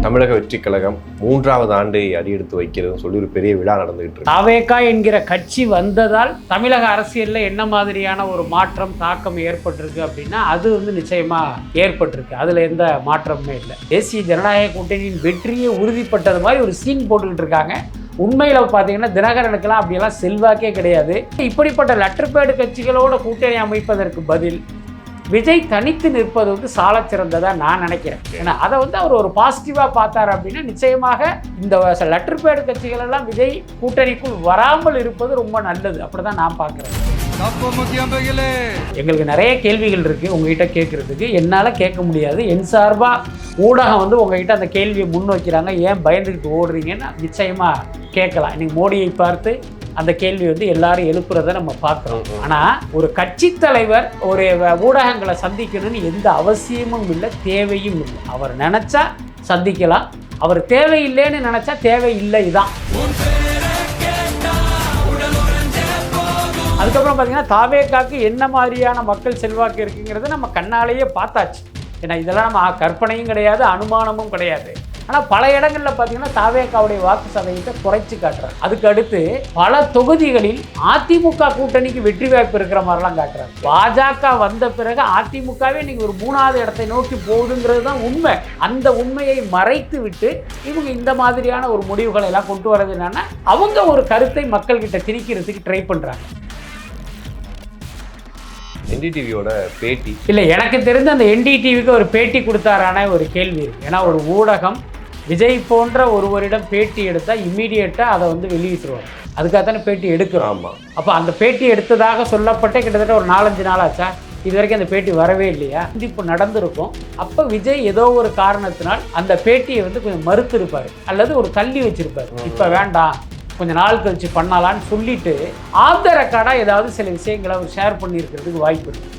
தமிழக வெற்றி கழகம் 3வது ஆண்டை அடியெடுத்து வைக்கிறதுன்னு சொல்லி ஒரு பெரிய விழா நடந்துகிட்டு இருக்கு. தாவேகா என்கிற கட்சி வந்ததால் தமிழக அரசியலில் என்ன மாதிரியான ஒரு மாற்றம் தாக்கம் ஏற்பட்டிருக்கு அப்படின்னா அது நிச்சயமா ஏற்பட்டிருக்கு. அதுல எந்த மாற்றமுமே இல்லை. தேசிய ஜனநாயக கூட்டணியின் வெற்றியை உறுதிப்பட்டது மாதிரி ஒரு சீன் போட்டுக்கிட்டு இருக்காங்க. உண்மையில் பார்த்தீங்கன்னா தினகரனுக்கெல்லாம் அப்படியெல்லாம் செல்வாக்கே கிடையாது. இப்படிப்பட்ட லெட்டர்பேடு கட்சிகளோட கூட்டணி அமைப்பதற்கு பதில் விஜய் தனித்து நிற்பது சால சிறந்ததா நான் நினைக்கிறேன். ஏன்னா அதை அவர் ஒரு பாசிட்டிவாக பார்த்தார் அப்படின்னா நிச்சயமாக இந்த லெட்டர்பேடு கட்சிகள் எல்லாம் விஜய் கூட்டணிக்குள் வராமல் இருப்பது ரொம்ப நல்லது. அப்படிதான் நான் பார்க்குறேன். எங்களுக்கு நிறைய கேள்விகள் இருக்கு உங்ககிட்ட கேட்கறதுக்கு. என்னால் கேட்க முடியாது. என் சார்பாக ஊடகம் உங்ககிட்ட அந்த கேள்வியை முன் வைக்கிறாங்க. ஏன் பயந்துக்கிட்டு ஓடுறீங்கன்னு நிச்சயமாக கேட்கலாம். இன்னைக்கு மோடியை பார்த்து அந்த கேள்வி எல்லாரும் எழுப்புறத நம்ம பார்க்குறோம். ஆனால் ஒரு கட்சி தலைவர் ஒரு ஊடகங்களை சந்திக்கணும்னு எந்த அவசியமும் இல்லை, தேவையும் இல்லை. அவர் நினச்சா சந்திக்கலாம், அவர் தேவையில்லைன்னு நினச்சா தேவையில்லை. இதான். அதுக்கப்புறம் பார்த்தீங்கன்னா தாவேகாக்கு என்ன மாதிரியான மக்கள் செல்வாக்கு இருக்குங்கிறத நம்ம கண்ணாலேயே பார்த்தாச்சு. ஏன்னா இதெல்லாம் நம்ம கற்பனையும் கிடையாது, அனுமானமும் கிடையாது. ஆனால் பல இடங்களில் பார்த்தீங்கன்னா தாவேகாவுடைய வாக்கு சதவீதத்தை குறைச்சி காட்டுறாங்க. அதுக்கு அடுத்து பல தொகுதிகளில் அதிமுக கூட்டணிக்கு வெற்றி வாய்ப்பு இருக்கிற மாதிரிலாம் காட்டுறாங்க. பாஜக வந்த பிறகு அதிமுகவே இன்னைக்கு ஒரு 3வது இடத்தை நோக்கி போகுதுங்கிறது தான் உண்மை. அந்த உண்மையை மறைத்து விட்டு இவங்க இந்த மாதிரியான ஒரு முடிவுகளை எல்லாம் கொண்டு வரது என்னன்னா அவங்க ஒரு கருத்தை மக்கள்கிட்ட திணிக்கிறதுக்கு ட்ரை பண்ணுறாங்க. என்டிடிவியோட பேட்டி இல்லை, எனக்கு தெரிஞ்ச அந்த என்டிடிவிக்கு ஒரு பேட்டி கொடுத்தாரான ஒரு கேள்வி இருக்குது. ஏன்னா ஒரு ஊடகம் விஜய் போன்ற ஒருவரிடம் பேட்டி எடுத்தால் இம்மீடியட்டாக அதை வெளியிட்டுருவாங்க. அதுக்காக தானே பேட்டி எடுக்கிறோம். ஆமாம். அப்போ அந்த பேட்டி எடுத்ததாக சொல்லப்பட்ட கிட்டத்தட்ட ஒரு 4-5 நாள் ஆச்சா இது வரைக்கும் அந்த பேட்டி வரவே இல்லையா? இப்போ நடந்திருக்கும். அப்போ விஜய் ஏதோ ஒரு காரணத்தினால் அந்த பேட்டியை கொஞ்சம் மறுத்திருப்பார் அல்லது ஒரு தள்ளி வச்சிருப்பார். இப்போ வேண்டாம், கொஞ்சம் நாள் கழிச்சு பண்ணலான்னு சொல்லிட்டு ஆஃப் த ரெக்கார்டாக ஏதாவது சில விஷயங்களை அவர் ஷேர் பண்ணியிருக்கிறதுக்கு வாய்ப்பு இருக்கு.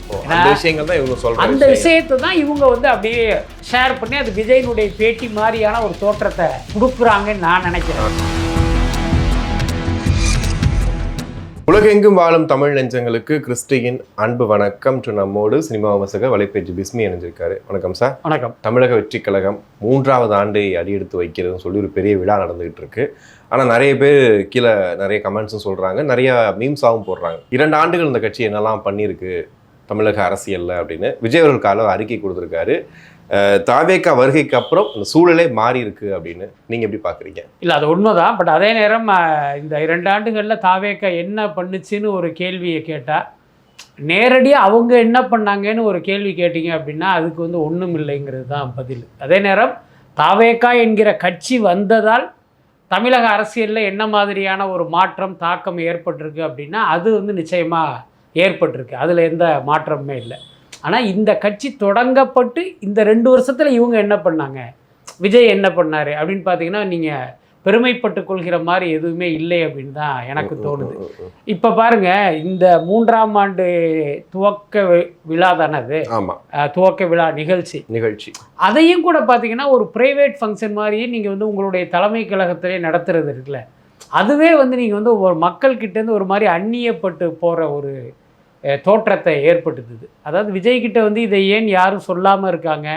அந்த விஷயத்தை தான் இவங்க அப்படியே ஷேர் பண்ணி அது விஜயனுடைய பேட்டி மாதிரியான ஒரு தோற்றத்தை கொடுக்குறாங்கன்னு நான் நினைக்கிறேன். உலகெங்கும் வாழும் தமிழ் நெஞ்சங்களுக்கு கிறிஸ்டியின் அன்பு வணக்கம். நம்மோடு சினிமா விமர்சகர் வலைப்பேச்சு பிஸ்மி இணைஞ்சிருக்காரு. வணக்கம் சார். வணக்கம். தமிழக வெற்றி கழகம் 3வது ஆண்டை அடியெடுத்து வைக்கிறதுன்னு சொல்லி ஒரு பெரிய விழா நடந்துகிட்டு இருக்கு. ஆனால் நிறைய பேர் கீழே நிறைய கமெண்ட்ஸும் சொல்கிறாங்க, நிறைய மீம்ஸாகவும் போடுறாங்க. 2 ஆண்டுகள் இந்த கட்சி என்னெல்லாம் பண்ணியிருக்கு தமிழக அரசியலில் அப்படின்னு விஜய் அவர்கள் கால அறிக்கை கொடுத்துருக்காரு. தாவேகா வருகைக்கு அப்புறம் இந்த சூழலே மாறி இருக்கு அப்படின்னு நீங்கள் எப்படி பார்க்குறீங்க? இல்லை, அது உண்மைதான். பட் அதே நேரம் இந்த 2 ஆண்டுகளில் தாவேகா என்ன பண்ணுச்சுன்னு ஒரு கேள்வியை கேட்டால் நேரடியாக அவங்க என்ன பண்ணாங்கன்னு ஒரு கேள்வி கேட்டிங்க அப்படின்னா அதுக்கு ஒன்றும் இல்லைங்கிறது தான் பதில். அதே நேரம் தாவேகா என்கிற கட்சி வந்ததால் தமிழக அரசியலில் என்ன மாதிரியான ஒரு மாற்றம் தாக்கம் ஏற்பட்டிருக்கு அப்படின்னா அது நிச்சயமாக ஏற்பட்டிருக்கு. அதில் எந்த மாற்றமுமே இல்லை. ஆனால் இந்த கட்சி தொடங்கப்பட்டு இந்த 2 வருஷத்தில் இவங்க என்ன பண்ணாங்க, விஜய் என்ன பண்ணார் அப்படின்னு பார்த்தீங்கன்னா நீங்கள் பெருமைப்பட்டு கொள்கிற மாதிரி எதுவுமே இல்லை அப்படின்னு தான் எனக்கு தோணுது. இப்போ பாருங்கள், இந்த 3ஆம் ஆண்டு துவக்க விழா தானே அது. ஆமாம், துவக்க விழா நிகழ்ச்சி அதையும் கூட பார்த்தீங்கன்னா ஒரு ப்ரைவேட் ஃபங்க்ஷன் மாதிரியே நீங்கள் உங்களுடைய தலைமை கழகத்திலே நடத்துறது இருக்குல்ல, அதுவே நீங்கள் ஒரு மக்கள்கிட்டேருந்து ஒரு மாதிரி அந்நியப்பட்டு போகிற ஒரு தோற்றத்தை ஏற்படுத்துது. அதாவது விஜய்கிட்ட இதை ஏன் யாரும் சொல்லாமல் இருக்காங்க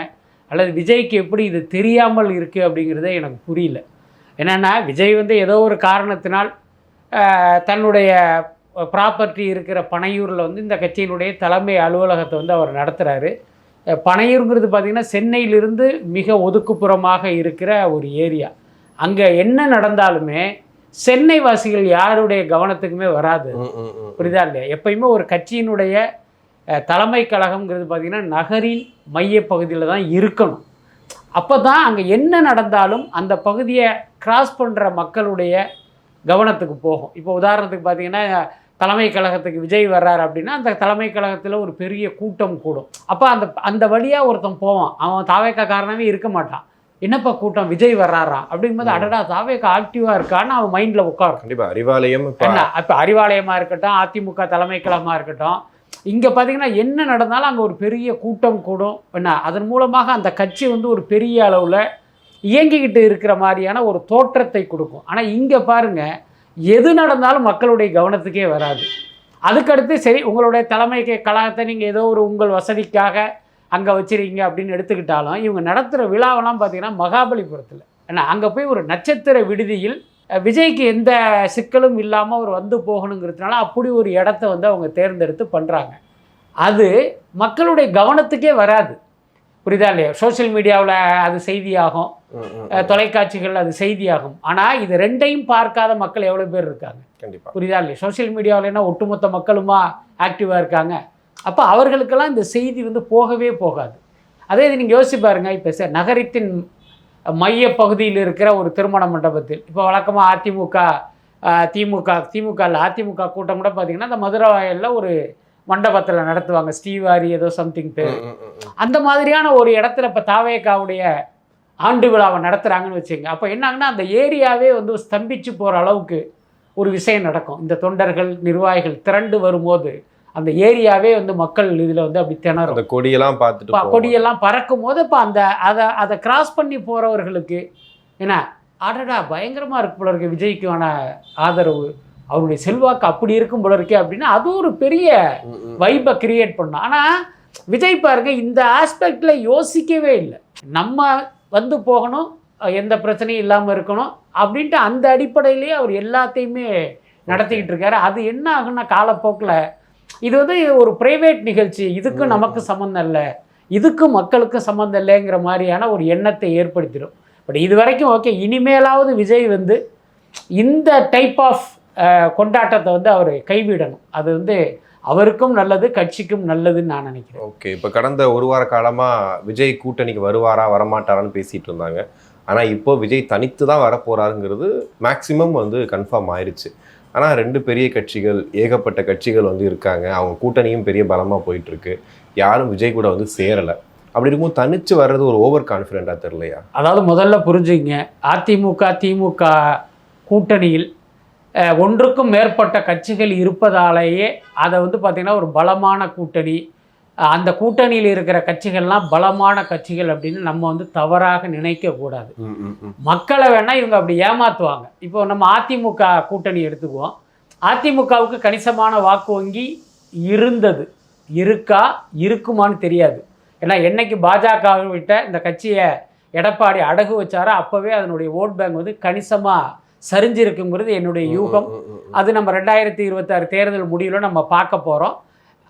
அல்லது விஜய்க்கு எப்படி இது தெரியாமல் இருக்குது அப்படிங்கிறதே எனக்கு புரியல. என்னென்னா விஜய் ஏதோ ஒரு காரணத்தினால் தன்னுடைய ப்ராப்பர்ட்டி இருக்கிற பனையூரில் இந்த கட்சியினுடைய தலைமை அலுவலகத்தை அவர் நடத்துகிறாரு. பனையூருங்கிறது பார்த்திங்கன்னா சென்னையிலிருந்து மிக ஒதுக்குப்புறமாக இருக்கிற ஒரு ஏரியா. அங்கே என்ன நடந்தாலுமே சென்னை வாசிகள் யாருடைய கவனத்துக்குமே வராது. புரியுதா இல்லையா? எப்பயுமே ஒரு கட்சியினுடைய தலைமை கழகம்ங்கிறது பார்த்திங்கன்னா நகரின் மையப்பகுதியில் தான் இருக்கணும். அப்போ தான் அங்கே என்ன நடந்தாலும் அந்த பகுதியை கிராஸ் பண்ணுற மக்களுடைய கவனத்துக்கு போகும். இப்போ உதாரணத்துக்கு பார்த்திங்கன்னா தலைமை கழகத்துக்கு விஜய் வர்றார் அப்படின்னா அந்த தலைமை கழகத்தில் ஒரு பெரிய கூட்டம் கூடும். அப்போ அந்த வழியாக ஒருத்தன் போவான், அவன் தாவேக்கா காரணமே இருக்க மாட்டான். என்னப்பா கூட்டம், விஜய் வர்றாராம் அப்படிங்கும்போது அடடா தாவேக்கா ஆக்டிவாக இருக்கான்னு அவன் மைண்டில் உட்காரும். கண்டிப்பாக அறிவாலயம் என்ன, இப்போ அறிவாலயமாக இருக்கட்டும், அதிமுக தலைமை கழகமாக இருக்கட்டும், இங்கே பார்த்தீங்கன்னா என்ன நடந்தாலும் அங்கே ஒரு பெரிய கூட்டம் கூடும். என்ன, அதன் மூலமாக அந்த கட்சி ஒரு பெரிய அளவில் இயங்கிக்கிட்டு இருக்கிற மாதிரியான ஒரு தோற்றத்தை கொடுக்கும். ஆனால் இங்கே பாருங்கள், எது நடந்தாலும் மக்களுடைய கவனத்துக்கே வராது. அதுக்கடுத்து சரி உங்களுடைய தலைமை கழகத்தை நீங்கள் ஏதோ ஒரு உங்கள் வசதிக்காக அங்கே வச்சிருக்கீங்க அப்படின்னு எடுத்துக்கிட்டாலும் இவங்க நடத்துகிற விழாவெல்லாம் பார்த்தீங்கன்னா மகாபலிபுரத்தில். ஏன்னா அங்கே போய் ஒரு நட்சத்திர விடுதியில் விஜய்க்கு எந்த சிக்கலும் இல்லாமல் அவர் வந்து போகணுங்கிறதுனால அப்படி ஒரு இடத்த வந்து அவங்க தேர்ந்தெடுத்து பண்ணுறாங்க. அது மக்களுடைய கவனத்துக்கே வராது. புரியுதா இல்லையா? சோஷியல் மீடியாவில் அது செய்தியாகும், தொலைக்காட்சிகள் அது செய்தியாகும். ஆனால் இது ரெண்டையும் பார்க்காத மக்கள் எவ்வளோ பேர் இருக்காங்க? கண்டிப்பாக. புரியுதா இல்லையா? சோஷியல் மீடியாவில்னா ஒட்டுமொத்த மக்களுமா ஆக்டிவாக இருக்காங்க. அப்போ அவர்களுக்கெல்லாம் இந்த செய்தி வந்து போகவே போகாது. அதே இது நீங்கள் யோசிச்சு பாருங்கள். இப்போ நகரத்தின் மைய பகுதியில் இருக்கிற ஒரு திருமண மண்டபத்தில் இப்போ வழக்கமாக அதிமுக கூட்டம் கூட பார்த்திங்கன்னா இந்த மதுரை வாயிலில் ஒரு மண்டபத்தில் நடத்துவாங்க. ஸ்ரீவாரி ஏதோ சம்திங் பேர். அந்த மாதிரியான ஒரு இடத்துல இப்போ தாவேகாவுடைய ஆண்டு விழாவை நடத்துகிறாங்கன்னு வச்சுங்க. அப்போ என்னாங்கன்னா அந்த ஏரியாவே வந்து ஸ்தம்பிச்சு போகிற அளவுக்கு ஒரு விஷயம் நடக்கும். இந்த தொண்டர்கள் நிர்வாகிகள் திரண்டு வரும்போது அந்த ஏரியாவே வந்து மக்கள் இதில் வந்து அப்படி திணறும். அந்த கொடியெல்லாம் பார்த்துட்டு கொடியெல்லாம் பறக்கும் போது இப்போ அந்த அதை கிராஸ் பண்ணி போகிறவர்களுக்கு என்ன அடடா பயங்கரமாக இருக்கு போல இருக்கு, விஜய்க்கான ஆதரவு, அவருடைய செல்வாக்கு அப்படி இருக்கும் போல இருக்கே அப்படின்னா அது ஒரு பெரிய வைப்பை கிரியேட் பண்ணும். ஆனால் விஜய் பாருங்க இந்த ஆஸ்பெக்டில் யோசிக்கவே இல்லை. நம்ம வந்து போகணும், எந்த பிரச்சனையும் இல்லாமல் இருக்கணும் அப்படின்ட்டு அந்த அடிப்படையிலேயே அவர் எல்லாத்தையுமே நடத்திக்கிட்டு இருக்காரு. அது என்ன ஆகுன்னா காலப்போக்கில் இது வந்து ஒரு பிரைவேட் நிகழ்ச்சி, இதுக்கும் நமக்கு சம்மந்தம் இல்லை, இதுக்கும் மக்களுக்கும் சம்மந்தம் இல்லைங்கிற மாதிரியான ஒரு எண்ணத்தை ஏற்படுத்திடும். பட் இது வரைக்கும் ஓகே, இனிமேலாவது விஜய் வந்து இந்த டைப் ஆஃப் கொண்டாட்டத்தை வந்து அவர் கைவிடணும். அது வந்து அவருக்கும் நல்லது, கட்சிக்கும் நல்லதுன்னு நான் நினைக்கிறேன். ஓகே, இப்போ கடந்த ஒரு வார காலமாக விஜய் கூட்டணிக்கு வருவாரா வரமாட்டாரான்னு பேசிகிட்டு இருந்தாங்க. ஆனால் இப்போ விஜய் தனித்து தான் வரப்போகிறாருங்கிறது மேக்சிமம் வந்து கன்ஃபார்ம் ஆயிடுச்சு. ஆனால் 2 பெரிய கட்சிகள், ஏகப்பட்ட கட்சிகள் வந்து இருக்காங்க. அவங்க கூட்டணியும் பெரிய பலமாக போயிட்டுருக்கு. யாரும் விஜய் கூட வந்து சேரலை. அப்படி இருக்கும்போது தனிச்சு வர்றது ஒரு ஓவர் கான்ஃபிடென்ட்டாக தெரியலையா? அதாவது முதல்ல புரிஞ்சுங்க, திமுக கூட்டணியில் ஒன்றுக்கும் மேற்பட்ட கட்சிகள் இருப்பதாலேயே அதை வந்து பார்த்திங்கன்னா ஒரு பலமான கூட்டணி, அந்த கூட்டணியில் இருக்கிற கட்சிகள்லாம் பலமான கட்சிகள் அப்படின்னு நம்ம வந்து தவறாக நினைக்கக்கூடாது. மக்களை வேணால் இவங்க அப்படி ஏமாற்றுவாங்க. இப்போ நம்ம அதிமுக கூட்டணி எடுத்துக்குவோம். அதிமுகவுக்கு கணிசமான வாக்கு வங்கி இருந்தது, இருக்குமான்னு தெரியாது. ஏன்னா என்னைக்கு பாஜக விட்ட இந்த கட்சியை எடப்பாடி அடகு வச்சாரோ அப்போவே அதனுடைய ஓட் பேங்க் வந்து கணிசமாக சரிஞ்சிருக்குங்கிறது என்னுடைய யூகம். அது நம்ம 2026 தேர்தல் முடிவில் நம்ம பார்க்க போகிறோம்.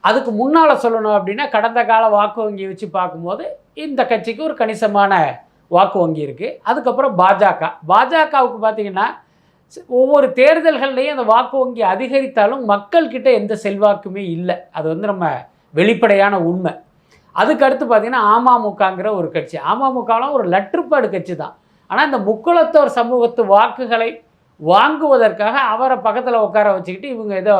அதுக்கு முன்னால் சொல்லணும் அப்படின்னா கடந்த கால வாக்கு வங்கி வச்சு பார்க்கும்போது இந்த கட்சிக்கு ஒரு கணிசமான வாக்கு வங்கி இருக்குது. அதுக்கப்புறம் பாஜகவுக்கு பார்த்திங்கன்னா ஒவ்வொரு தேர்தல்கள்லேயும் அந்த வாக்கு வங்கி அதிகரித்தாலும் மக்கள்கிட்ட எந்த செல்வாக்குமே இல்லை. அது வந்து நம்ம வெளிப்படையான உண்மை. அதுக்கு அடுத்து பார்த்திங்கன்னா அமமுகங்கிற ஒரு கட்சி. அமமுகலாம் ஒரு லற்றுப்பாடு கட்சி தான். ஆனால் இந்த முக்குளத்தோர் சமூகத்து வாக்குகளை வாங்குவதற்காக அவரை பக்கத்தில் உட்கார வச்சுக்கிட்டு இவங்க ஏதோ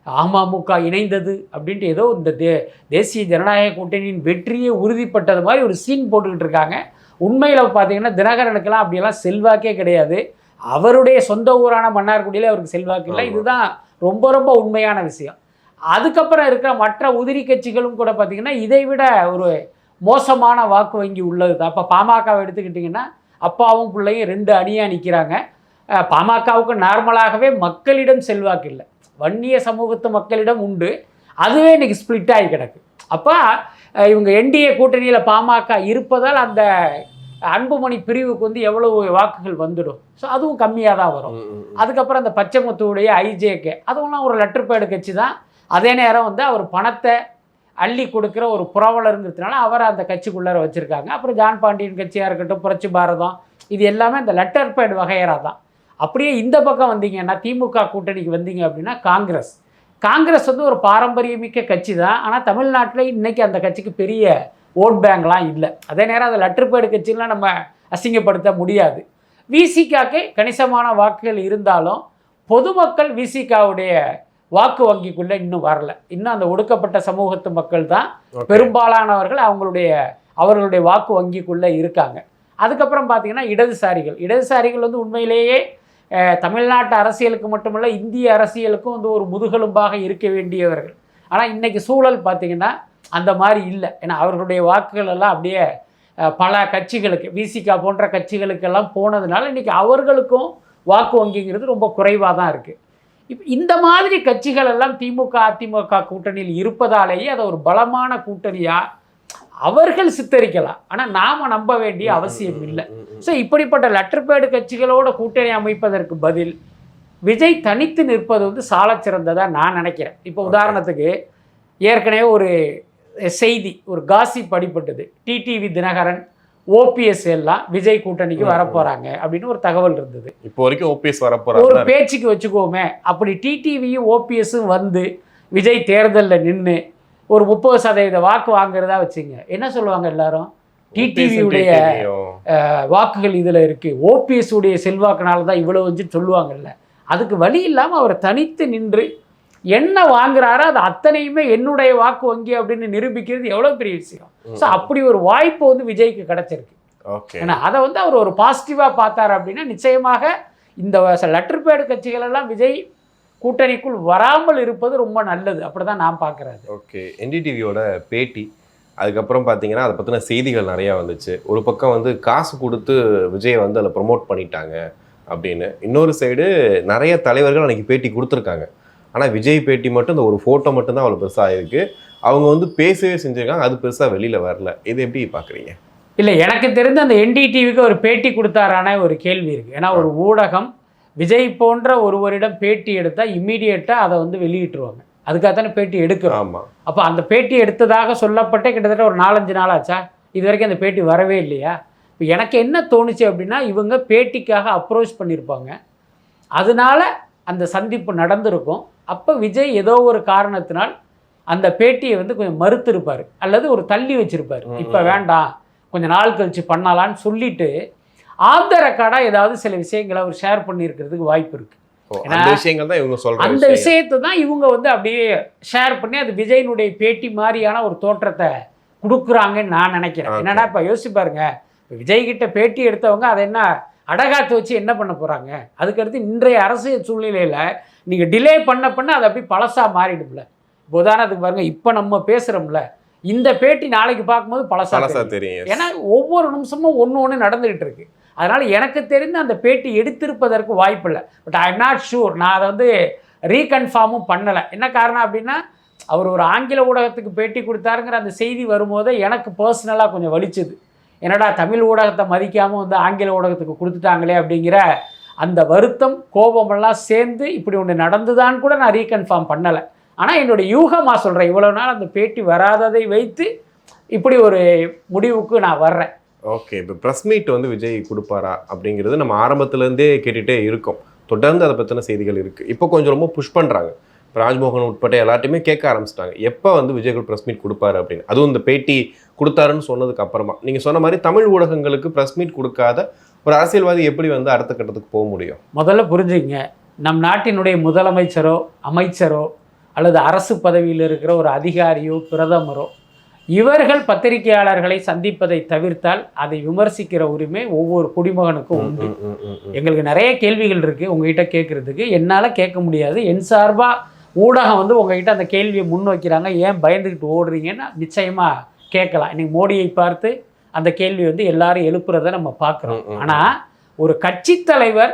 அமமுக இணைந்தது அப்படின்ட்டு ஏதோ இந்த தேசிய ஜனநாயக கூட்டணியின் வெற்றியை உறுதிப்பட்டது மாதிரி ஒரு சீன் போட்டுக்கிட்டு இருக்காங்க. உண்மையில் பார்த்தீங்கன்னா தினகரனுக்கெல்லாம் அப்படியெல்லாம் செல்வாக்கே கிடையாது. அவருடைய சொந்த ஊரான மன்னார்குடியில் அவருக்கு செல்வாக்கு இல்லை. இதுதான் ரொம்ப ரொம்ப உண்மையான விஷயம். அதுக்கப்புறம் இருக்கிற மற்ற உதிரி கட்சிகளும் கூட பார்த்திங்கன்னா இதை விட ஒரு மோசமான வாக்கு வங்கி உள்ளது தான். அப்போ பாமகவை எடுத்துக்கிட்டிங்கன்னா அப்பாவும் பிள்ளையும் 2 அணியாக நிற்கிறாங்க. பாமகவுக்கு நார்மலாகவே மக்களிடம் செல்வாக்கு இல்லை, வன்னிய சமூகத்து மக்களிடம் உண்டு. அதுவே இன்றைக்கி ஸ்பிளிட் ஆகி கிடக்கு. அப்போ இவங்க என்டிஏ கூட்டணியில் பாமக இருப்பதால் அந்த அன்புமணி பிரிவுக்கு வந்து எவ்வளவு வாக்குகள் வந்துடும். ஸோ அதுவும் கம்மியாக தான் வரும். அதுக்கப்புறம் அந்த பச்சைமுத்துவுடைய ஐஜேகே அதுவெல்லாம் ஒரு லெட்டர்பேடு கட்சி தான். அதே நேரம் வந்து அவர் பணத்தை அள்ளி கொடுக்குற ஒரு புரவலருங்கிறதுனால அவரை அந்த கட்சிக்குள்ளார வச்சுருக்காங்க. அப்புறம் ஜான் பாண்டியன் கட்சியாக இருக்கட்டும், புரட்சி பாரதம், இது எல்லாமே இந்த லெட்டர்பேடு வகையறாக தான். அப்படியே இந்த பக்கம் வந்தீங்கன்னா திமுக கூட்டணிக்கு வந்தீங்க அப்படின்னா காங்கிரஸ் வந்து ஒரு பாரம்பரியமிக்க கட்சி தான். ஆனால் தமிழ்நாட்டில் இன்றைக்கி அந்த கட்சிக்கு பெரிய ஓட் பேங்க்லாம் இல்லை. அதே நேரம் அந்த லெட்டர்பேடு கட்சிலாம் நம்ம அசிங்கப்படுத்த முடியாது. விசிகாக்கே கணிசமான வாக்குகள் இருந்தாலும் பொதுமக்கள் விசிகாவுடைய வாக்கு வங்கிக்குள்ளே இன்னும் வரல. இன்னும் அந்த ஒடுக்கப்பட்ட சமூகத்து மக்கள் தான் பெரும்பாலானவர்கள் அவர்களுடைய வாக்கு வங்கிக்குள்ளே இருக்காங்க. அதுக்கப்புறம் பார்த்திங்கன்னா இடதுசாரிகள் வந்து உண்மையிலேயே தமிழ்நாட்டு அரசியலுக்கு மட்டுமல்ல இந்திய அரசியலுக்கும் வந்து ஒரு முதுகெலும்பாக இருக்க வேண்டியவர்கள். ஆனால் இன்றைக்கி சூழல் பார்த்திங்கன்னா அந்த மாதிரி இல்லை. ஏன்னா அவர்களுடைய வாக்குகள் எல்லாம் அப்படியே பல கட்சிகளுக்கு, விசிகா போன்ற கட்சிகளுக்கெல்லாம் போனதுனால இன்றைக்கி அவர்களுக்கும் வாக்கு வங்கிங்கிறது ரொம்ப குறைவாக தான் இருக்குது. இப்போ இந்த மாதிரி கட்சிகள் எல்லாம் திமுக அதிமுக கூட்டணியில் இருப்பதாலேயே அதை ஒரு பலமான கூட்டணியாக அவர்கள் சித்தரிக்கலாம், ஆனால் நாம் நம்ப வேண்டிய அவசியம் இல்லை. ஸோ இப்படிப்பட்ட லெட்டர் பேடு கட்சிகளோட கூட்டணி அமைப்பதற்கு பதில் விஜய் தனித்து நிற்பது வந்து சாலச் சிறந்ததாக நான் நினைக்கிறேன். இப்போ உதாரணத்துக்கு ஏற்கனவே ஒரு செய்தி, ஒரு காசிப் அடிபட்டது, டிடிவி தினகரன் ஓபிஎஸ் எல்லாம் விஜய் கூட்டணிக்கு வரப்போகிறாங்க அப்படின்னு ஒரு தகவல் இருந்தது. இப்போ வரைக்கும் ஓபிஎஸ் வரப்போறாங்க ஒரு பேச்சுக்கு வச்சுக்கோமே. அப்படி டிடிவியும் ஓபிஎஸும் வந்து விஜய் தேர்தலில் நின்று ஒரு 30% வாக்கு வாங்குறதா வச்சுங்க, என்ன சொல்லுவாங்க எல்லாரும்? டிடிவியுடைய வாக்குகள் இதில் இருக்குது, ஓபிஎஸ் உடைய செல்வாக்குனால தான் இவ்வளோ வந்து சொல்லுவாங்கல்ல. அதுக்கு வழி இல்லாமல் அவர் தனித்து நின்று என்ன வாங்குறாரோ அது அத்தனையுமே என்னுடைய வாக்கு வங்கி அப்படின்னு நிரூபிக்கிறது எவ்வளோ பெரிய விஷயம். ஸோ அப்படி ஒரு வாய்ப்பு வந்து விஜய்க்கு கிடைச்சிருக்கு. ஏன்னா அதை வந்து அவர் ஒரு பாசிட்டிவாக பார்த்தார் அப்படின்னா நிச்சயமாக இந்த லெட்டர் பேடு கட்சிகள் எல்லாம் விஜய் கூட்டணிக்குள் வராமல் இருப்பது ரொம்ப நல்லது. அப்படி தான் நான் பார்க்குறேன். ஓகே, என்டிடிவியோட பேட்டி அதுக்கப்புறம் பார்த்தீங்கன்னா அதை பற்றின செய்திகள் நிறையா வந்துச்சு. ஒரு பக்கம் வந்து காசு கொடுத்து விஜயை வந்து அதில் ப்ரொமோட் பண்ணிட்டாங்க அப்படின்னு, இன்னொரு சைடு நிறைய தலைவர்கள் அன்றைக்கி பேட்டி கொடுத்துருக்காங்க. ஆனால் விஜய் பேட்டி மட்டும் இந்த ஒரு ஃபோட்டோ மட்டும்தான் அவ்வளோ பெருசாக இருக்குது. அவங்க வந்து பேசவே செஞ்சுருக்காங்க, அது பெருசாக வெளியில் வரல. இது எப்படி பார்க்குறீங்க? இல்லை, எனக்கு தெரிந்து அந்த என்டிடிவிக்கு ஒரு பேட்டி கொடுத்தாரான ஒரு கேள்வி இருக்குது. ஏன்னா ஒரு ஊடகம் விஜய் போன்ற ஒருவரிடம் பேட்டி எடுத்தால் இம்மீடியட்டாக அதை வந்து வெளியிட்டுருவாங்க. அதுக்காக தானே பேட்டி எடுக்கிறோம். ஆமாம். அப்போ அந்த பேட்டி எடுத்ததாக சொல்லப்பட்டே கிட்டத்தட்ட ஒரு 4-5 நாள் ஆச்சா? இது வரைக்கும் அந்த பேட்டி வரவே இல்லையா? இப்போ எனக்கு என்ன தோணுச்சு அப்படின்னா, இவங்க பேட்டிக்காக அப்ரோச் பண்ணியிருப்பாங்க, அதனால அந்த சந்திப்பு நடந்திருக்கும். அப்போ விஜய் ஏதோ ஒரு காரணத்தினால் அந்த பேட்டியை வந்து கொஞ்சம் மறுத்திருப்பார் அல்லது ஒரு தள்ளி வச்சிருப்பார். இப்போ வேண்டாம், கொஞ்சம் நாள் கழிச்சு பண்ணலான்னு சொல்லிட்டு ஆஃப் த ரெக்கார்டாக ஏதாவது சில விஷயங்களை அவர் ஷேர் பண்ணியிருக்கிறதுக்கு வாய்ப்பு இருக்குது. அந்த விஷயத்தை தான் இவங்க வந்து அப்படியே ஷேர் பண்ணி அது விஜயனுடைய பேட்டி மாதிரியான ஒரு தோற்றத்தை கொடுக்குறாங்கன்னு நான் நினைக்கிறேன். என்னன்னா இப்போ யோசிச்சு பாருங்க, இப்போ விஜய்கிட்ட பேட்டி எடுத்தவங்க அதை என்ன அடகாத்து வச்சு என்ன பண்ண போகிறாங்க? அதுக்கடுத்து இன்றைய அரசியல் சூழ்நிலையில் நீங்கள் டிலே பண்ண அது அப்படி பழசாக மாறிடும்ல. இப்போ உதாரணத்துக்கு பாருங்கள், இப்போ நம்ம பேசுகிறோம்ல, இந்த பேட்டி நாளைக்கு பார்க்கும்போது பழசாக தெரியும். ஏன்னா ஒவ்வொரு நிமிஷமும் ஒன்று நடந்துகிட்டு இருக்கு. அதனால் எனக்கு தெரிந்து அந்த பேட்டி எடுத்திருப்பதற்கு வாய்ப்பு இல்லை. But I am not sure. நான் அதை வந்து ரீகன்ஃபார்மும் பண்ணலை. என்ன காரணம் அப்படின்னா, அவர் ஒரு ஆங்கில ஊடகத்துக்கு பேட்டி கொடுத்தாருங்கிற அந்த செய்தி வரும்போது எனக்கு பர்சனலாக கொஞ்சம் வலிச்சுது. என்னடா தமிழ் ஊடகத்தை மதிக்காமல் வந்து ஆங்கில ஊடகத்துக்கு கொடுத்துட்டாங்களே அப்படிங்கிற அந்த வருத்தம் கோபமெல்லாம் சேர்ந்து இப்படி ஒன்று நடந்துதான்னு கூட நான் ரீகன்ஃபார்ம் பண்ணலை. ஆனால் என்னுடைய யூகமாக சொல்கிறேன், இவ்வளோ நாள் அந்த பேட்டி வராததை வைத்து இப்படி ஒரு முடிவுக்கு நான் வர்றேன். ஓகே, இப்போ ப்ரெஸ் மீட் வந்து விஜய் கொடுப்பாரா அப்படிங்கிறது நம்ம ஆரம்பத்துலேருந்தே கேட்டுகிட்டே இருக்கோம். தொடர்ந்து அதை பற்றின செய்திகள் இருக்குது. இப்போ கொஞ்சம் ரொம்ப புஷ் பண்ணுறாங்க. இப்போ ராஜ்மோகன் உட்பட்ட எல்லாத்தையுமே கேட்க ஆரம்பிச்சிட்டாங்க, எப்போ வந்து விஜய் ப்ரெஸ் மீட் கொடுப்பாரு அப்படின்னு. அதுவும் இந்த பேட்டி கொடுத்தாருன்னு சொன்னதுக்கு அப்புறமா நீங்கள் சொன்ன மாதிரி தமிழ் ஊடகங்களுக்கு ப்ரெஸ் மீட் கொடுக்காத ஒரு அரசியல்வாதி எப்படி வந்து அடுத்த கட்டத்துக்கு போக முடியும்? முதல்ல புரிஞ்சுங்க, நம் நாட்டினுடைய முதலமைச்சரோ அமைச்சரோ அல்லது அரசு பதவியில் இருக்கிற ஒரு அதிகாரியோ பிரதமரோ இவர்கள் பத்திரிகையாளர்களை சந்திப்பதை தவிர்த்தால் அதை விமர்சிக்கிற உரிமை ஒவ்வொரு குடிமகனுக்கும் உண்டு. எங்களுக்கு நிறைய கேள்விகள் இருக்குது உங்ககிட்ட கேட்குறதுக்கு, என்னால் கேட்க முடியாது. என் சார்பாக ஊடகம் வந்து உங்ககிட்ட அந்த கேள்வியை முன் வைக்கிறாங்க, ஏன் பயந்துக்கிட்டு ஓடுறீங்கன்னு நிச்சயமாக கேட்கலாம். இன்றைக்கி மோடியை பார்த்து அந்த கேள்வி வந்து எல்லாரும் எழுப்புறதை நம்ம பார்க்குறோம். ஆனால் ஒரு கட்சி தலைவர்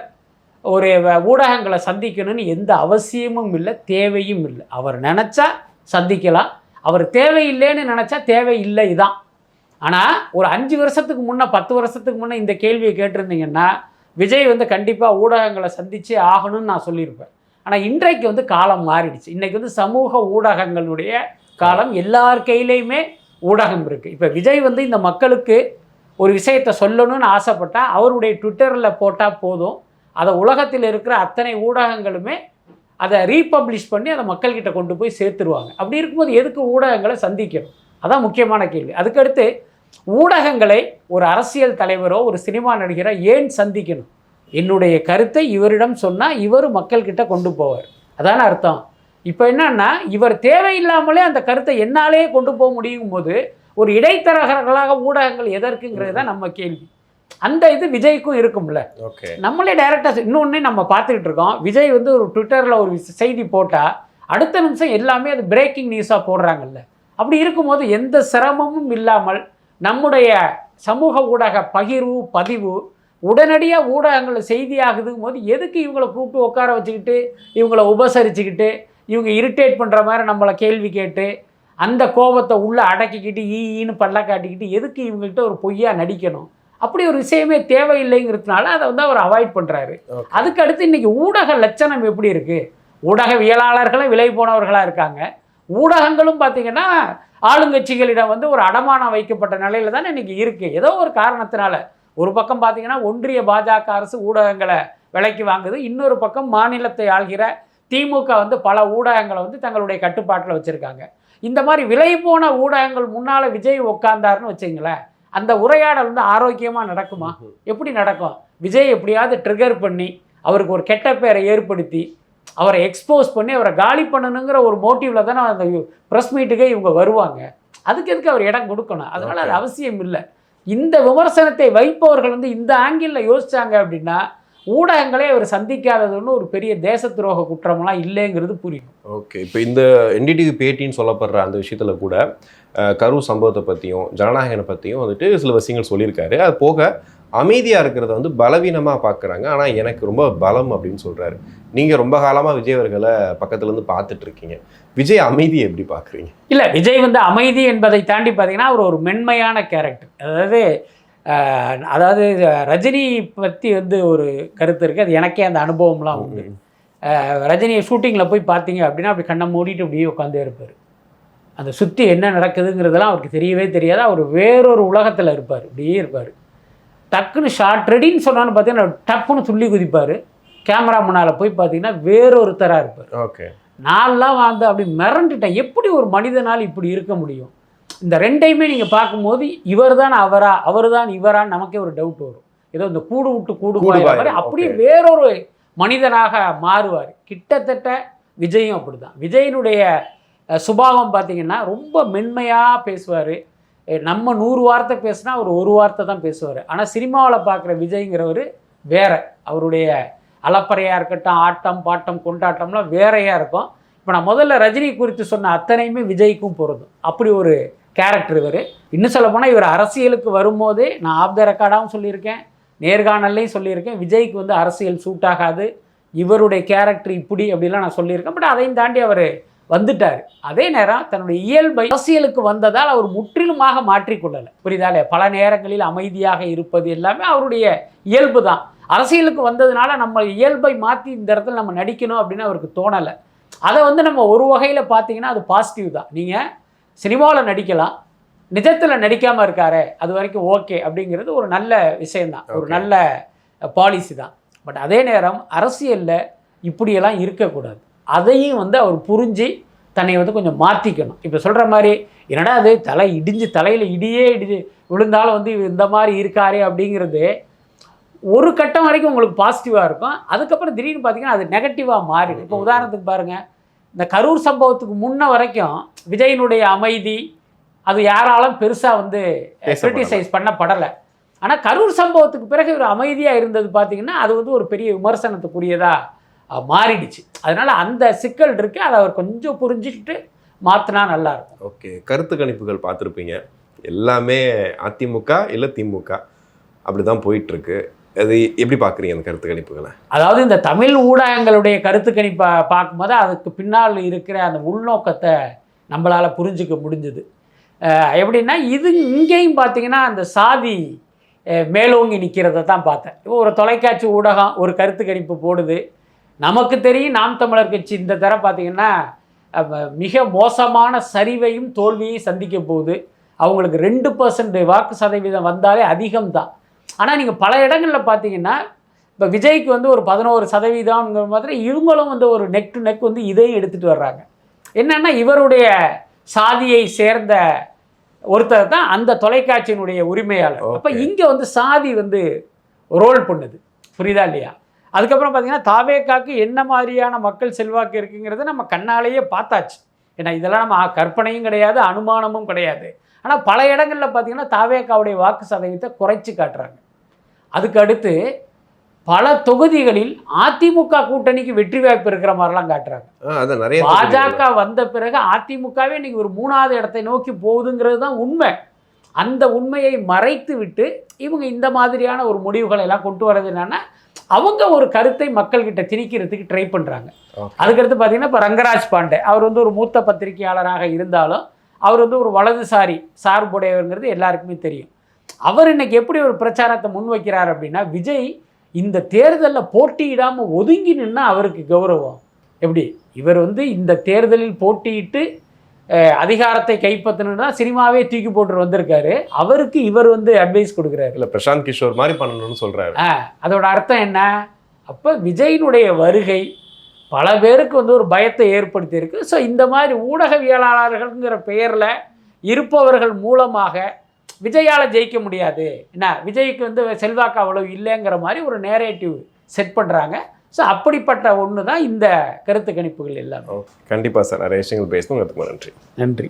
ஒரு ஊடகங்களை சந்திக்கணும்னு எந்த அவசியமும் இல்லை, தேவையும் இல்லை. அவர் நினச்சா சந்திக்கலாம், அவர் தேவையில்லைன்னு நினச்சா தேவையில்லை தான். ஆனால் ஒரு 5 வருஷத்துக்கு முன்னே 10 வருஷத்துக்கு முன்னே இந்த கேள்வியை கேட்டிருந்தீங்கன்னா விஜய் வந்து கண்டிப்பாக ஊடகங்களை சந்திச்சே ஆகணும்னு நான் சொல்லியிருப்பேன். ஆனால் இன்றைக்கு வந்து காலம் மாறிடுச்சு. இன்றைக்கி வந்து சமூக ஊடகங்களுடைய காலம், எல்லார் கையிலையுமே ஊடகம் இருக்குது. இப்போ விஜய் வந்து இந்த மக்களுக்கு ஒரு விஷயத்தை சொல்லணும்னு ஆசைப்பட்டால் அவருடைய ட்விட்டரில் போட்டால் போதும், அதை உலகத்தில் இருக்கிற அத்தனை ஊடகங்களுமே அதை ரீபப்ளிஷ் பண்ணி அதை மக்கள்கிட்ட கொண்டு போய் சேர்த்துருவாங்க. அப்படி இருக்கும்போது எதுக்கு ஊடகங்களை சந்திக்கணும்? அதான் முக்கியமான கேள்வி. அதுக்கடுத்து ஊடகங்களை ஒரு அரசியல் தலைவரோ ஒரு சினிமா நடிகரோ ஏன் சந்திக்கணும்? என்னுடைய கருத்தை இவரிடம் சொன்னால் இவர் மக்கள்கிட்ட கொண்டு போவார், அதான அர்த்தம். இப்போ என்னன்னா, இவர் தேவையில்லாமலே அந்த கருத்தை என்னாலே கொண்டு போக முடியும் போது ஒரு இடைத்தரகர்களாக ஊடகங்கள் எதற்குங்கிறது தான் நம்ம கேள்வி. அந்த இது விஜய்க்கும் இருக்கும்ல. நம்மளே டைரக்டாக இன்னொன்று நம்ம பார்த்துக்கிட்டு இருக்கோம். விஜய் வந்து ஒரு ட்விட்டரில் ஒரு செய்தி போட்டால் அடுத்த நிமிஷம் எல்லாமே அது பிரேக்கிங் நியூஸாக போடுறாங்கல்ல. அப்படி இருக்கும்போது எந்த சிரமமும் இல்லாமல் நம்முடைய சமூக ஊடக பகிர்வு பதிவு உடனடியாக ஊடகங்களில் செய்தியாகுதுங்கும் போது எதுக்கு இவங்களை கூப்பிட்டு உட்கார வச்சுக்கிட்டு இவங்களை உபசரிச்சுக்கிட்டு இவங்க இரிட்டேட் பண்ணுற மாதிரி நம்மளை கேள்வி கேட்டு அந்த கோபத்தை உள்ளே அடக்கிக்கிட்டு ஈன்னு பல்ல காட்டிக்கிட்டு எதுக்கு இவங்ககிட்ட ஒரு பொய்யா நடிக்கணும், அப்படி ஒரு விஷயமே தேவையில்லைங்கிறதுனால அதை வந்து அவர் அவாய்ட் பண்ணுறாரு. அதுக்கு அடுத்து இன்றைக்கி ஊடக லட்சணம் எப்படி இருக்குது, ஊடகவியலாளர்களும் விலை போனவர்களாக இருக்காங்க, ஊடகங்களும் பார்த்திங்கன்னா ஆளுங்கட்சிகளிடம் வந்து ஒரு அடமானம் வைக்கப்பட்ட நிலையில் தானே இன்றைக்கி இருக்குது. ஏதோ ஒரு காரணத்தினால ஒரு பக்கம் பார்த்திங்கன்னா ஒன்றிய பாஜக அரசு ஊடகங்களை விலைக்கு வாங்குது, இன்னொரு பக்கம் மாநிலத்தை ஆள்கிற திமுக வந்து பல ஊடகங்களை வந்து தங்களுடைய கட்டுப்பாட்டில் வச்சுருக்காங்க. இந்த மாதிரி விலை போன ஊடகங்கள் முன்னால் விஜய் உட்கார்ந்தாருன்னு வச்சுங்களேன், அந்த உரையாடல் வந்து ஆரோக்கியமாக நடக்குமா? எப்படி நடக்கும்? விஜய் எப்படியாவது ட்ரிகர் பண்ணி அவருக்கு ஒரு கெட்ட பேரை ஏற்படுத்தி அவரை எக்ஸ்போஸ் பண்ணி அவரை காலி பண்ணணுங்கிற ஒரு மோட்டிவில் தானே அந்த ப்ரெஸ் மீட்டுக்கே இவங்க வருவாங்க. அதுக்கு எதுக்கு அவர் இடம் கொடுக்கணும்? அதனால் அது அவசியம் இல்லை. இந்த விமர்சனத்தை வைப்பவர்கள் வந்து இந்த ஆங்கிளில் யோசித்தாங்க அப்படின்னா ஊடகங்களே அவர் சந்திக்காததுன்னு ஒரு பெரிய தேச துரோக குற்றமெல்லாம் இல்லைங்கிறது புரியும். ஓகே, இப்போ இந்த என்டிடிவி பேட்டின்னு சொல்லப்படுற அந்த விஷயத்தில் கூட கரூர் சம்பவத்தை பற்றியும் ஜனநாயகனை பற்றியும் வந்துட்டு சில விஷயங்கள் சொல்லியிருக்காரு. அது போக அமைதியாக இருக்கிறத வந்து பலவீனமாக பார்க்குறாங்க, ஆனால் எனக்கு ரொம்ப பலம் அப்படின்னு சொல்கிறாரு. நீங்கள் ரொம்ப காலமாக விஜய் அவர்களை பக்கத்துலேருந்து பார்த்துட்ருக்கீங்க, விஜய் அமைதியை எப்படி பார்க்குறீங்க? இல்லை, விஜய் வந்து அமைதி என்பதை தாண்டி பார்த்தீங்கன்னா அவர் ஒரு மென்மையான கேரக்டர். அதாவது ரஜினி பற்றி வந்து ஒரு கருத்து இருக்குது, அது எனக்கே அந்த அனுபவம்லாம் உண்டு. ரஜினியை ஷூட்டிங்கில் போய் பார்த்தீங்க அப்படின்னா அப்படி கண்ணை மூடிட்டு அப்படியே உட்காந்தே இருப்பார். அந்த சுற்றி என்ன நடக்குதுங்கிறதெல்லாம் அவருக்கு தெரியவே தெரியாது. அவர் வேறொரு உலகத்தில் இருப்பார், இப்படியே இருப்பார். டக்குன்னு ஷார்ட் ரெடின்னு சொன்னான்னு பார்த்தீங்கன்னா டப்புன்னு துள்ளி குதிப்பார். கேமரா முன்னால் போய் பார்த்தீங்கன்னா வேறொருத்தராக இருப்பார். ஓகே, நான்லாம் வந்து அப்படி மிரண்டுட்டேன், எப்படி ஒரு மனிதனால் இப்படி இருக்க முடியும்? இந்த ரெண்டையுமே நீங்கள் பார்க்கும்போது இவர் தான் அவரா அவர் தான் இவரான்னு நமக்கே ஒரு டவுட் வரும். ஏதோ இந்த கூடு விட்டு கூடு மாதிரி அப்படியே வேறொரு மனிதனாக மாறுவார். கிட்டத்தட்ட விஜயும் அப்படி தான். விஜயினுடைய சுபாவம் பார்த்திங்கன்னா ரொம்ப மென்மையாக பேசுவார். நம்ம 100 வார்த்தை பேசுனா அவர் 1 வார்த்தை தான் பேசுவார். ஆனால் சினிமாவில் பார்க்குற விஜய்ங்கிறவர் வேற. அவருடைய அலப்பறையாக இருக்கட்டும், ஆட்டம் பாட்டம் கொண்டாட்டம்லாம் வேறையாக இருக்கும். இப்போ நான் முதல்ல ரஜினி குறித்து சொன்ன அத்தனையுமே விஜய்க்கும் பொருந்தும். அப்படி ஒரு கேரக்டர் இவர். இன்னும் சொல்ல போனால் இவர் அரசியலுக்கு வரும்போதே நான் ஆஃப் த ரெக்கார்டாகவும் சொல்லியிருக்கேன், நேர்காணல்லையும் சொல்லியிருக்கேன், விஜய்க்கு வந்து அரசியல் சூட் ஆகாது, இவருடைய கேரக்டர் இப்படி அப்படிலாம் நான் சொல்லியிருக்கேன். பட் அதையும் தாண்டி அவர் வந்துட்டார். அதே நேரம் தன்னுடைய இயல்பை அரசியலுக்கு வந்ததால் அவர் முற்றிலுமாக மாற்றிக்கொள்ளலை. புரியுதாலே? பல நேரங்களில் அமைதியாக இருப்பது எல்லாமே அவருடைய இயல்பு தான். அரசியலுக்கு வந்ததுனால நம்ம இயல்பை மாற்றி இந்த இடத்துல நம்ம நடிக்கணும் அப்படின்னு அவருக்கு தோணலை. அதை வந்து நம்ம ஒரு வகையில் பார்த்தீங்கன்னா அது பாசிட்டிவ் தான். நீங்கள் சினிமாவில் நடிக்கலாம், நிஜத்தில் நடிக்காமல் இருக்காரு, அது வரைக்கும் ஓகே அப்படிங்கிறது ஒரு நல்ல விஷயந்தான், ஒரு நல்ல பாலிசி தான். பட் அதே நேரம் அரசியலில் இப்படியெல்லாம் இருக்கக்கூடாது. அதையும் வந்து அவர் புரிஞ்சு தன்னை வந்து கொஞ்சம் மாற்றிக்கணும். இப்போ சொல்கிற மாதிரி என்னடா அது தலை இடிஞ்சு தலையில் இடியே விழுந்தாலும் வந்து இந்த மாதிரி இருக்காரே அப்படிங்கிறது ஒரு கட்டம் வரைக்கும் உங்களுக்கு பாசிட்டிவாக இருக்கும். அதுக்கப்புறம் திடீர்னு பார்த்தீங்கன்னா அது நெகட்டிவாக மாறிடும். இப்போ உதாரணத்துக்கு பாருங்கள், இந்த கரூர் சம்பவத்துக்கு முன்ன வரைக்கும் விஜயினுடைய அமைதி அது யாராலும் பெருசாக வந்து கிரிட்டிசைஸ் பண்ணப்படலை. ஆனால் கரூர் சம்பவத்துக்கு பிறகு ஒரு அமைதியாக இருந்தது பார்த்தீங்கன்னா அது வந்து ஒரு பெரிய விமர்சனத்துக்குரியதாக மாறிடுச்சு. அதனால் அந்த சிக்கல் இருக்குது, அதை அவர் கொஞ்சம் புரிஞ்சுக்கிட்டு மாற்றினா நல்லாயிருக்கும். ஓகே, கருத்து கணிப்புகள் பார்த்துருப்பீங்க, எல்லாமே அதிமுக இல்லை திமுக அப்படி தான் போயிட்டுருக்கு. அது எப்படி பார்க்குறீங்க அந்த கருத்து கணிப்புகளை? அதாவது இந்த தமிழ் ஊடகங்களுடைய கருத்து கணிப்பை பார்க்கும்போது அதுக்கு பின்னால் இருக்கிற அந்த உள்நோக்கத்தை நம்மளால் புரிஞ்சிக்க முடிஞ்சுது. எப்படின்னா இது இங்கேயும் பார்த்தீங்கன்னா அந்த சாதி மேலோங்கி நிற்கிறத தான் பார்த்தேன். இப்போ ஒரு தொலைக்காட்சி ஊடகம் ஒரு கருத்து கணிப்பு போடுது, நமக்கு தெரியும் நாம் தமிழர் கட்சி இந்த தர பார்த்திங்கன்னா மிக மோசமான சரிவையும் தோல்வியையும் சந்திக்க போகுது. அவங்களுக்கு 2% வாக்கு சதவீதம் வந்தாலே அதிகம்தான். ஆனால் நீங்கள் பல இடங்களில் பார்த்தீங்கன்னா இப்போ விஜய்க்கு வந்து ஒரு 11% மாதிரி இவங்களும் வந்து ஒரு நெக் டு நெக் வந்து இதையும் எடுத்துகிட்டு வர்றாங்க. என்னென்னா இவருடைய சாதியை சேர்ந்த ஒருத்தர் தான் அந்த தொலைக்காட்சியினுடைய உரிமையாளர். அப்போ இங்கே வந்து சாதி வந்து ரோல் பண்ணுது, புரியுதா இல்லையா? அதுக்கப்புறம் பார்த்தீங்கன்னா தாவேக்காக்கு என்ன மாதிரியான மக்கள் செல்வாக்கு இருக்குங்கிறத நம்ம கண்ணாலேயே பார்த்தாச்சு. ஏன்னா இதெல்லாம் நம்ம கற்பனையும் கிடையாது, அனுமானமும் கிடையாது. ஆனால் பல இடங்களில் பார்த்தீங்கன்னா தாவேக்காவுடைய வாக்கு சதவீதத்தை குறைச்சி காட்டுறாங்க. அதுக்கு அடுத்து பல தொகுதிகளில் அதிமுக கூட்டணிக்கு வெற்றி வாய்ப்பு இருக்கிற மாதிரிலாம் காட்டுறாங்க. பாஜக வந்த பிறகு அதிமுகவே இன்னைக்கு ஒரு 3வது இடத்தை நோக்கி போகுதுங்கிறது தான் உண்மை. அந்த உண்மையை மறைத்து விட்டு இவங்க இந்த மாதிரியான ஒரு முடிவுகளை எல்லாம் கொண்டு வர்றது என்னன்னா அவங்க ஒரு கருத்தை மக்கள்கிட்ட திணிக்கிறதுக்கு ட்ரை பண்ணுறாங்க. அதுக்கடுத்து பார்த்தீங்கன்னா இப்போ ரங்கராஜ் பாண்டே அவர் வந்து ஒரு மூத்த பத்திரிகையாளராக இருந்தாலும் அவர் வந்து ஒரு வலதுசாரி சார்புடையவங்கிறது எல்லாருக்குமே தெரியும். அவர் இன்னைக்கு எப்படி ஒரு பிரச்சாரத்தை முன்வைக்கிறார் அப்படின்னா, விஜய் இந்த தேர்தலில் போட்டியிடாமல் ஒதுங்கி நின்னா அவருக்கு கௌரவம் எப்படி? இவர் வந்து இந்த தேர்தலில் போட்டியிட்டு அதிகாரத்தை கைப்பற்றணும்னா சினிமாவே தூக்கி போட்டு வந்திருக்காரு. அவருக்கு இவர் வந்து அட்வைஸ் கொடுக்குறாரு. இல்லை, பிரசாந்த் கிஷோர் மாதிரி பண்ணணும்னு சொல்கிறாரு. அதோட அர்த்தம் என்ன? அப்போ விஜயினுடைய வருகை பல பேருக்கு வந்து ஒரு பயத்தை ஏற்படுத்தியிருக்கு. ஸோ இந்த மாதிரி ஊடகவியலாளர்கள்ங்கிற பெயரில் இருப்பவர்கள் மூலமாக விஜயால் ஜெயிக்க முடியாது, என்ன விஜய்க்கு வந்து செல்வாக்கு அவ்வளோ இல்லைங்கிற மாதிரி ஒரு நேரேட்டிவ் செட் பண்ணுறாங்க. ஸோ அப்படிப்பட்ட ஒன்று தான் இந்த கருத்து கணிப்புகள் எல்லாமே. கண்டிப்பாக சார், நிறைய விஷயங்கள் பேசணும். நன்றி. நன்றி.